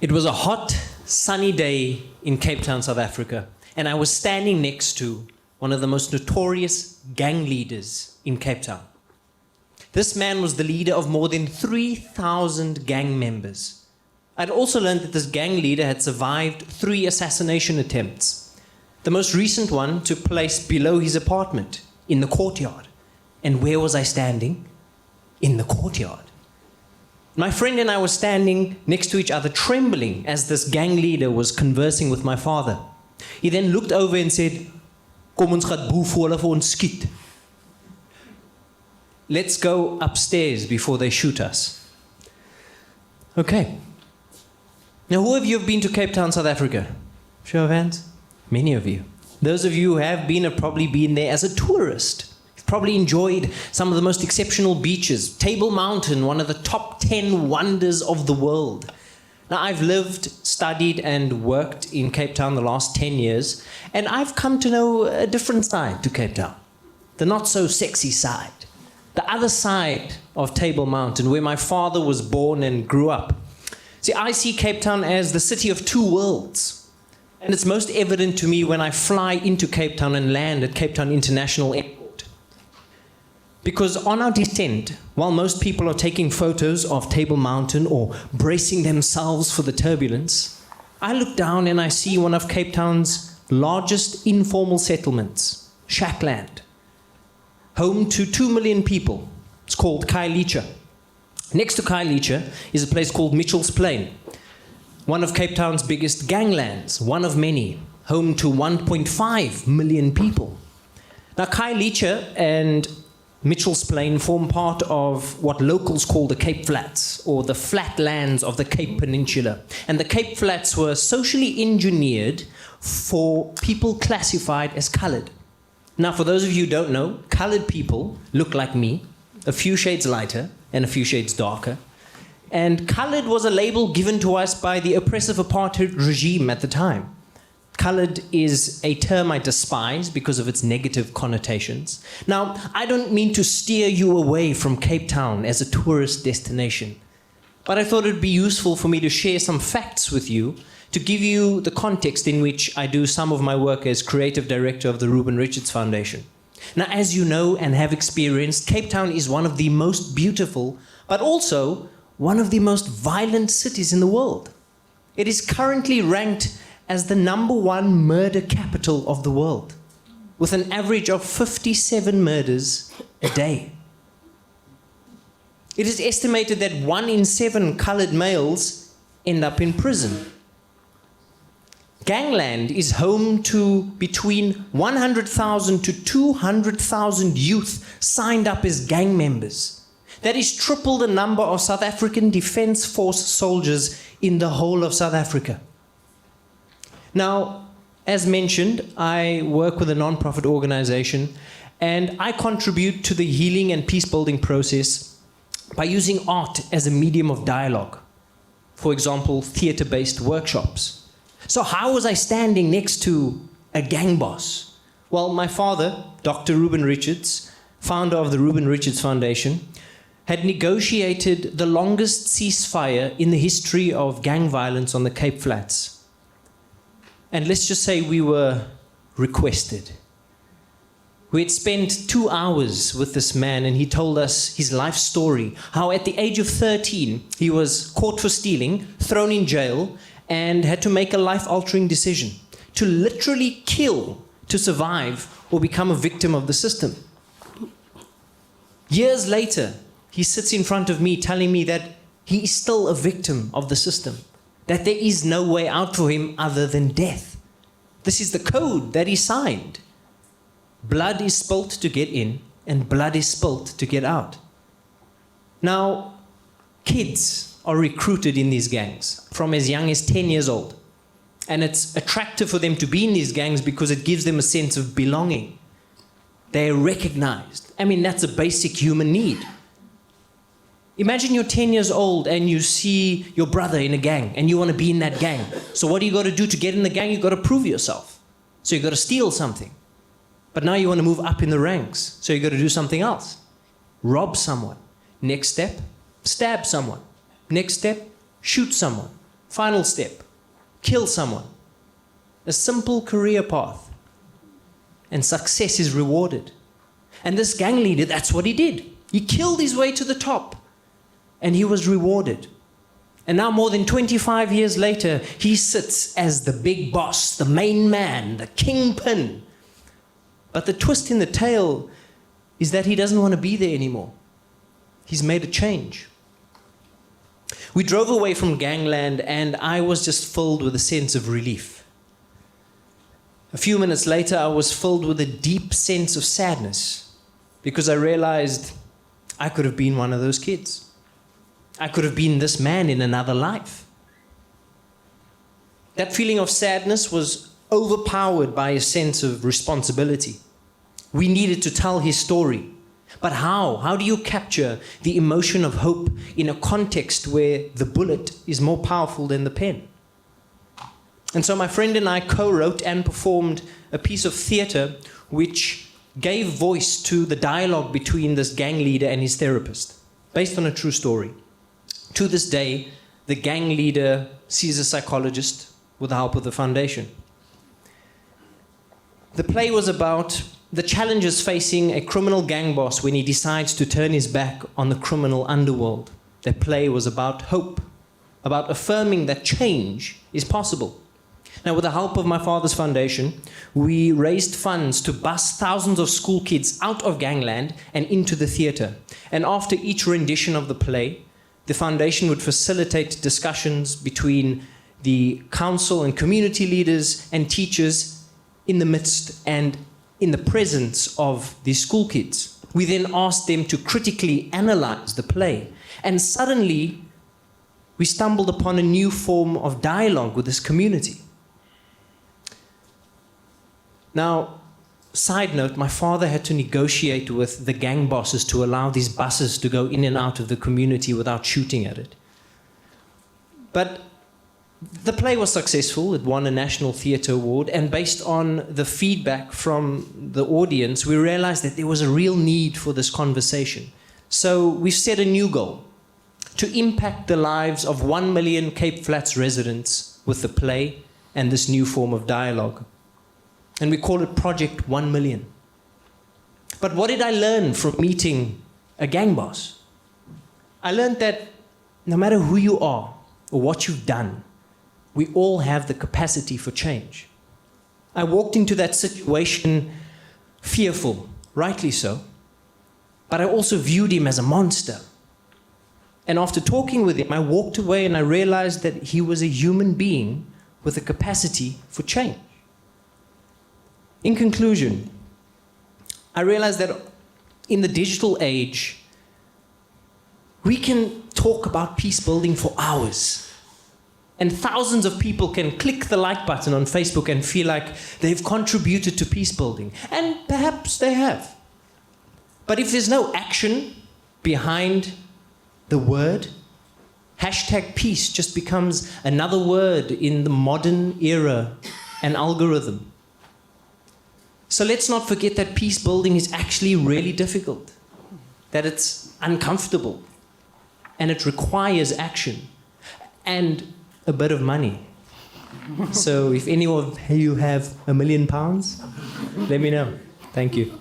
It was a hot, sunny day in Cape Town, South Africa, and I was standing next to one of the most notorious gang leaders in Cape Town. This man was the leader of more than 3,000 gang members. I'd also learned that this gang leader had survived 3 assassination attempts. The most recent one took place below his apartment, in the courtyard. And where was I standing? In the courtyard. My friend and I were standing next to each other, trembling as this gang leader was conversing with my father. He then looked over and said, "Kom ons gaan boe voor hulle vir ons skiet. Let's go upstairs before they shoot us." Okay. Now, who of you have been to Cape Town, South Africa? Show of hands. Many of you. Those of you who have been have probably been there as a tourist. You've probably enjoyed some of the most exceptional beaches. Table Mountain, one of the top 10 wonders of the world. Now, I've lived, studied, and worked in Cape Town the last 10 years, and I've come to know a different side to Cape Town. The not-so-sexy side. The other side of Table Mountain, where my father was born and grew up. See, I see Cape Town as the city of 2 worlds. And it's most evident to me when I fly into Cape Town and land at Cape Town International Airport. Because on our descent, while most people are taking photos of Table Mountain or bracing themselves for the turbulence, I look down and I see one of Cape Town's largest informal settlements, Shackland, home to 2 million people. It's called Khayelitsha. Next to Khayelitsha is a place called Mitchell's Plain, one of Cape Town's biggest ganglands, one of many, home to 1.5 million people. Now, Khayelitsha and Mitchell's Plain form part of what locals call the Cape Flats, or the flatlands of the Cape Peninsula. And the Cape Flats were socially engineered for people classified as colored. Now, for those of you who don't know, colored people look like me, a few shades lighter and a few shades darker. And colored was a label given to us by the oppressive apartheid regime at the time. Colored is a term I despise because of its negative connotations. Now, I don't mean to steer you away from Cape Town as a tourist destination, but I thought it would be useful for me to share some facts with you to give you the context in which I do some of my work as creative director of the Ruben Richards Foundation. Now, as you know and have experienced, Cape Town is one of the most beautiful, but also one of the most violent cities in the world. It is currently ranked as the #1 murder capital of the world, with an average of 57 murders a day. It is estimated that 1 in 7 colored males end up in prison. Gangland is home to between 100,000 to 200,000 youth signed up as gang members. That is triple the number of South African Defence Force soldiers in the whole of South Africa. Now, as mentioned, I work with a non-profit organization, and I contribute to the healing and peace-building process by using art as a medium of dialogue. For example, theater-based workshops. So how was I standing next to a gang boss? Well, my father, Dr. Ruben Richards, founder of the Ruben Richards Foundation, had negotiated the longest ceasefire in the history of gang violence on the Cape Flats. And let's just say we were requested. We had spent 2 hours with this man, and he told us his life story, how at the age of 13, he was caught for stealing, thrown in jail, and had to make a life-altering decision to literally kill to survive or become a victim of the system. Years later, he sits in front of me telling me that he is still a victim of the system, that there is no way out for him other than death. This is the code that he signed. Blood is spilt to get in, and blood is spilt to get out. Now, kids are recruited in these gangs from as young as 10 years old. And it's attractive for them to be in these gangs because it gives them a sense of belonging. They're recognized. I mean, that's a basic human need. Imagine you're 10 years old and you see your brother in a gang and you want to be in that gang. So what do you got to do to get in the gang? You got to prove yourself. So you got to steal something. But now you want to move up in the ranks. So you got to do something else. Rob someone. Next step, stab someone. Next step, shoot someone. Final step, kill someone. A simple career path. And success is rewarded. And this gang leader, that's what he did. He killed his way to the top. And he was rewarded. And now more than 25 years later, he sits as the big boss, the main man, the kingpin. But the twist in the tale is that he doesn't want to be there anymore. He's made a change. We drove away from gangland, and I was just filled with a sense of relief. A few minutes later, I was filled with a deep sense of sadness because I realized I could have been one of those kids. I could have been this man in another life. That feeling of sadness was overpowered by a sense of responsibility. We needed to tell his story. But how? How do you capture the emotion of hope in a context where the bullet is more powerful than the pen? And so my friend and I co-wrote and performed a piece of theater which gave voice to the dialogue between this gang leader and his therapist, based on a true story. To this day, the gang leader sees a psychologist with the help of the foundation. The play was about the challenges facing a criminal gang boss when he decides to turn his back on the criminal underworld. The play was about hope, about affirming that change is possible. Now, with the help of my father's foundation, we raised funds to bus thousands of school kids out of gangland and into the theater. And after each rendition of the play, the foundation would facilitate discussions between the council and community leaders and teachers in the midst and in the presence of these school kids. We then asked them to critically analyze the play. And suddenly, we stumbled upon a new form of dialogue with this community. Now, side note, my father had to negotiate with the gang bosses to allow these buses to go in and out of the community without shooting at it. But the play was successful. It won a National Theatre Award, and based on the feedback from the audience, we realized that there was a real need for this conversation. So we've set a new goal: to impact the lives of 1 million Cape Flats residents with the play and this new form of dialogue. And we call it Project 1 Million. But what did I learn from meeting a gang boss? I learned that no matter who you are or what you've done, we all have the capacity for change. I walked into that situation fearful, rightly so, but I also viewed him as a monster. And after talking with him, I walked away and I realized that he was a human being with a capacity for change. In conclusion, I realized that in the digital age, we can talk about peace building for hours. And thousands of people can click the like button on Facebook and feel like they've contributed to peace building. And perhaps they have. But if there's no action behind the word, #peace just becomes another word in the modern era and algorithm. So let's not forget that peace building is actually really difficult, that it's uncomfortable, and it requires action and a bit of money. So if any of you have £1 million, let me know. Thank you.